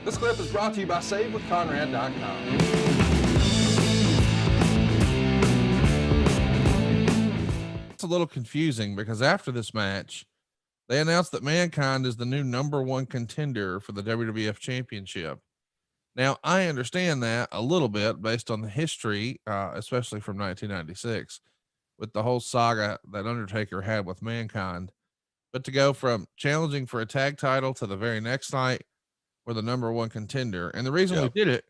This clip is brought to you by SaveWithConrad.com. It's a little confusing because after this match, they announced that Mankind is the new #1 contender for the WWF Championship. Now, I understand that a little bit based on the history, especially from 1996, with the whole saga that Undertaker had with Mankind. But to go from challenging for a tag title to the very next night, we're the #1 contender. And the reason we did it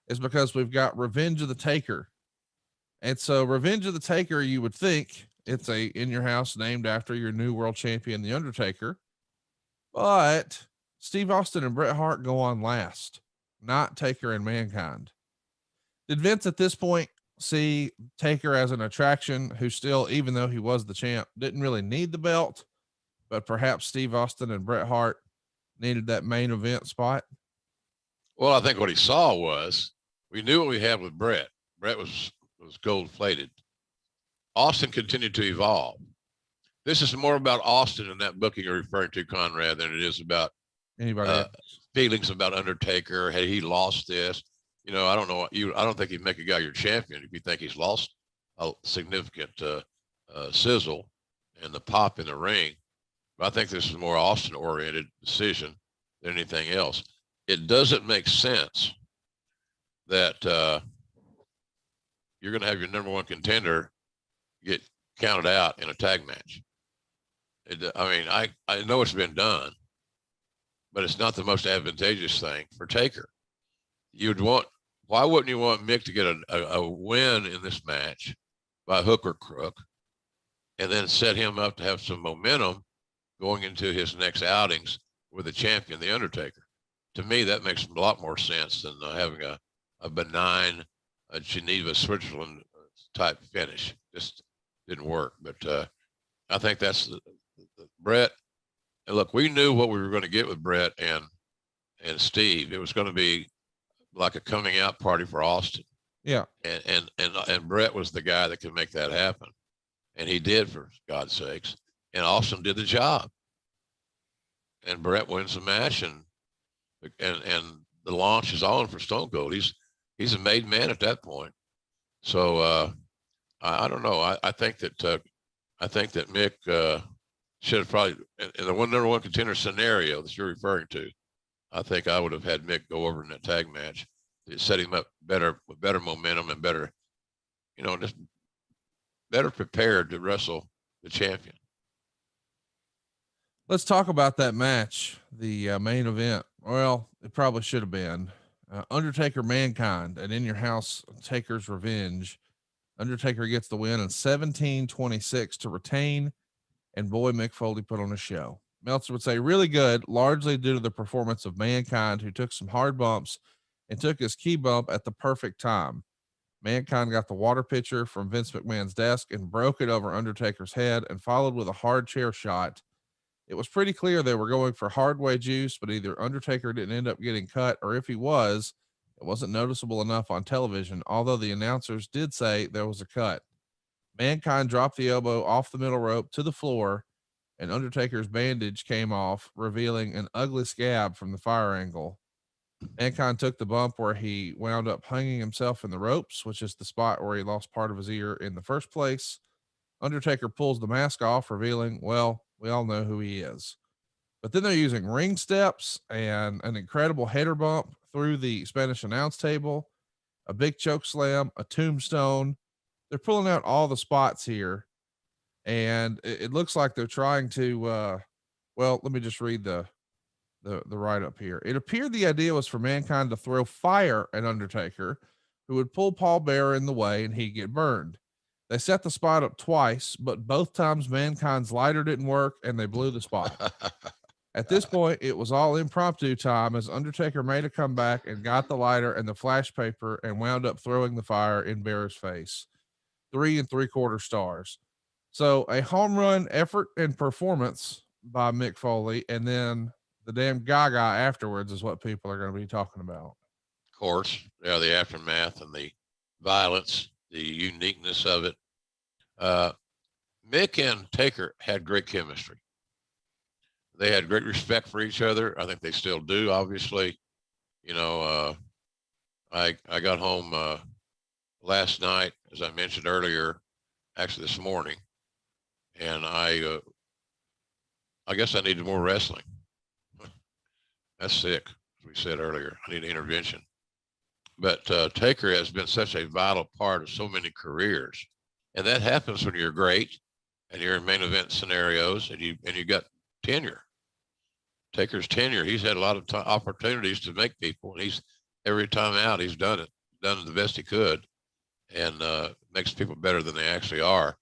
is because we've got Revenge of the Taker. And so Revenge of the Taker, you would think it's a in your house named after your new world champion, The Undertaker. But Steve Austin and Bret Hart go on last, not Taker and Mankind. Did Vince at this point see Taker as an attraction who still, even though he was the champ, didn't really need the belt, but perhaps Steve Austin and Bret Hart needed that main event spot? Well, I think what he saw was we knew what we had with Bret. Bret was gold plated. Austin continued to evolve. This is more about Austin in that booking you're referring to, Conrad, than it is about Anybody feelings about Undertaker. Had he lost this? You know, I don't know. I don't think he'd make a guy your champion if you think he's lost a significant sizzle and the pop in the ring. But I think this is a more Austin-oriented decision than anything else. It doesn't make sense that you're going to have your #1 contender get counted out in a tag match. I know it's been done, but it's not the most advantageous thing for Taker. Why wouldn't you want Mick to get a win in this match by hook or crook and then set him up to have some momentum going into his next outings with the champion, The Undertaker? To me, that makes a lot more sense than having a benign Geneva, Switzerland type finish. Just didn't work. But I think that's the Bret. And look, we knew what we were going to get with Bret and Steve. It was going to be like a coming out party for Austin. Yeah. And Bret was the guy that could make that happen. And he did, for God's sakes. And Austin did the job. And Bret wins the match, and the launch is on for Stone Cold. He's a made man at that point. So I don't know. I think that Mick should have probably, in the #1 contender scenario that you're referring to, I think I would have had Mick go over in that tag match to set him up better with better momentum and better, just better prepared to wrestle the champion. Let's talk about that match, the main event. Well, it probably should have been Undertaker Mankind and In Your House Taker's Revenge. Undertaker gets the win in 17:26 to retain, and boy, Mick Foley put on a show. Meltzer would say really good, largely due to the performance of Mankind, who took some hard bumps and took his key bump at the perfect time. Mankind got the water pitcher from Vince McMahon's desk and broke it over Undertaker's head and followed with a hard chair shot. It was pretty clear they were going for hardway juice, but either Undertaker didn't end up getting cut, or if he was, it wasn't noticeable enough on television, although the announcers did say there was a cut. Mankind dropped the elbow off the middle rope to the floor, and Undertaker's bandage came off, revealing an ugly scab from the fire angle. Mankind took the bump where he wound up hanging himself in the ropes, which is the spot where he lost part of his ear in the first place. Undertaker pulls the mask off, revealing, well, we all know who he is. But then they're using ring steps and an incredible header bump through the Spanish announce table, a big choke slam, a tombstone. They're pulling out all the spots here, and it looks like they're trying to. Well, let me just read the write up here. It appeared the idea was for Mankind to throw fire at Undertaker, who would pull Paul Bearer in the way, and he'd get burned. They set the spot up twice, but both times Mankind's lighter didn't work and they blew the spot. At this point, it was all impromptu time as Undertaker made a comeback and got the lighter and the flash paper and wound up throwing the fire in Bearer's face. 3 3/4 stars. So a home run effort and performance by Mick Foley, and then the damn gaga afterwards is what people are going to be talking about. Of course, the aftermath and the violence, the uniqueness of it. Mick and Taker had great chemistry. They had great respect for each other. I think they still do, obviously. You know, I got home last night, as I mentioned earlier, actually this morning, and I guess I needed more wrestling. That's sick, as we said earlier. I need intervention. But Taker has been such a vital part of so many careers, and that happens when you're great and you're in main event scenarios and you got tenure. Taker's tenure. He's had a lot of opportunities to make people, and he's every time out he's done it the best he could, and makes people better than they actually are.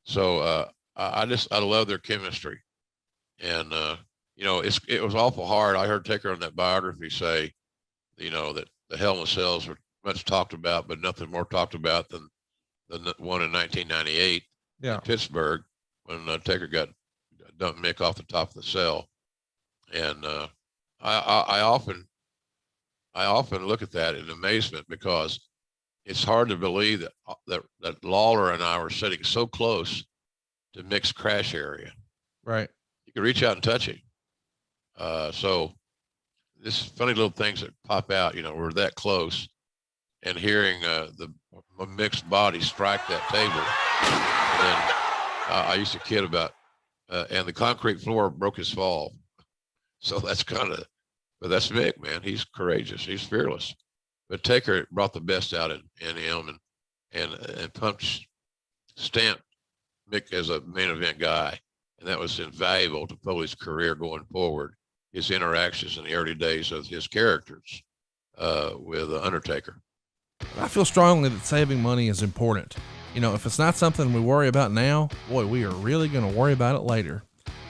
So I love their chemistry, and you know, it was awful hard. I heard Taker on that biography say, you know, that the Hell in the Cells were much talked about, but nothing more talked about than the one in 1998 in Pittsburgh when Taker got dumped Mick off the top of the cell. And I often look at that in amazement, because it's hard to believe that Lawler and I were sitting so close to Mick's crash area. Right. You could reach out and touch him. So this funny little things that pop out, you know, we're that close, and hearing the Mick's body strike that table. And then I used to kid about, and the concrete floor broke his fall. So that's but that's Mick, man. He's courageous. He's fearless. But Taker brought the best out in him, and stamped Mick as a main event guy. And that was invaluable to Foley's career going forward. His interactions in the early days of his characters with Undertaker. I feel strongly that saving money is important. You know, if it's not something we worry about now, boy, we are really going to worry about it later.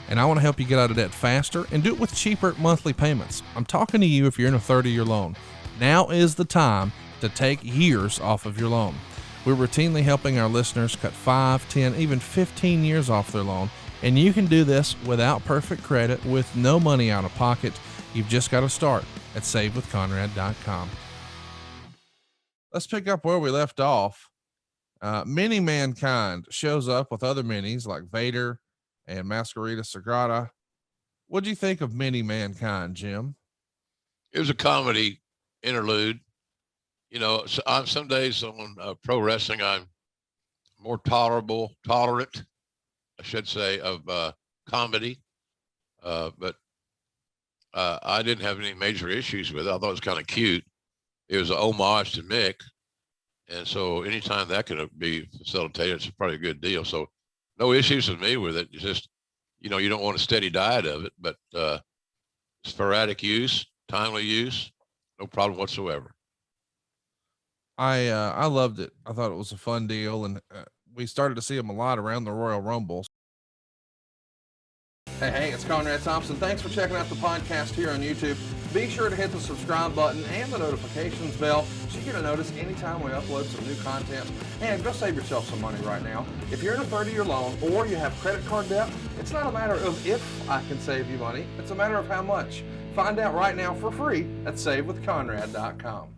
And I want to help you get out of debt faster and do it with cheaper monthly payments. I'm talking to you if you're in a 30-year loan. Now is the time to take years off of your loan. We're routinely helping our listeners cut 5, 10, even 15 years off their loan. And you can do this without perfect credit, with no money out of pocket. You've just got to start at savewithconrad.com. Let's pick up where we left off. Mini Mankind shows up with other minis like Vader and Masquerita Sagrada. What do you think of Mini Mankind, Jim? It was a comedy interlude. You know, so some days on pro wrestling, I'm more tolerant, I should say, of comedy. But I didn't have any major issues with it. I thought it was kind of cute. It was an homage to Mick. And so anytime that can be facilitated, it's probably a good deal. So no issues with me with it. It's just, you know, you don't want a steady diet of it, but sporadic use, timely use, no problem whatsoever. I loved it. I thought it was a fun deal, and we started to see them a lot around the Royal Rumble. Hey, it's Conrad Thompson. Thanks for checking out the podcast here on YouTube. Be sure to hit the subscribe button and the notifications bell so you get a notice anytime we upload some new content. And go save yourself some money right now. If you're in a 30-year loan or you have credit card debt, it's not a matter of if I can save you money. It's a matter of how much. Find out right now for free at savewithconrad.com.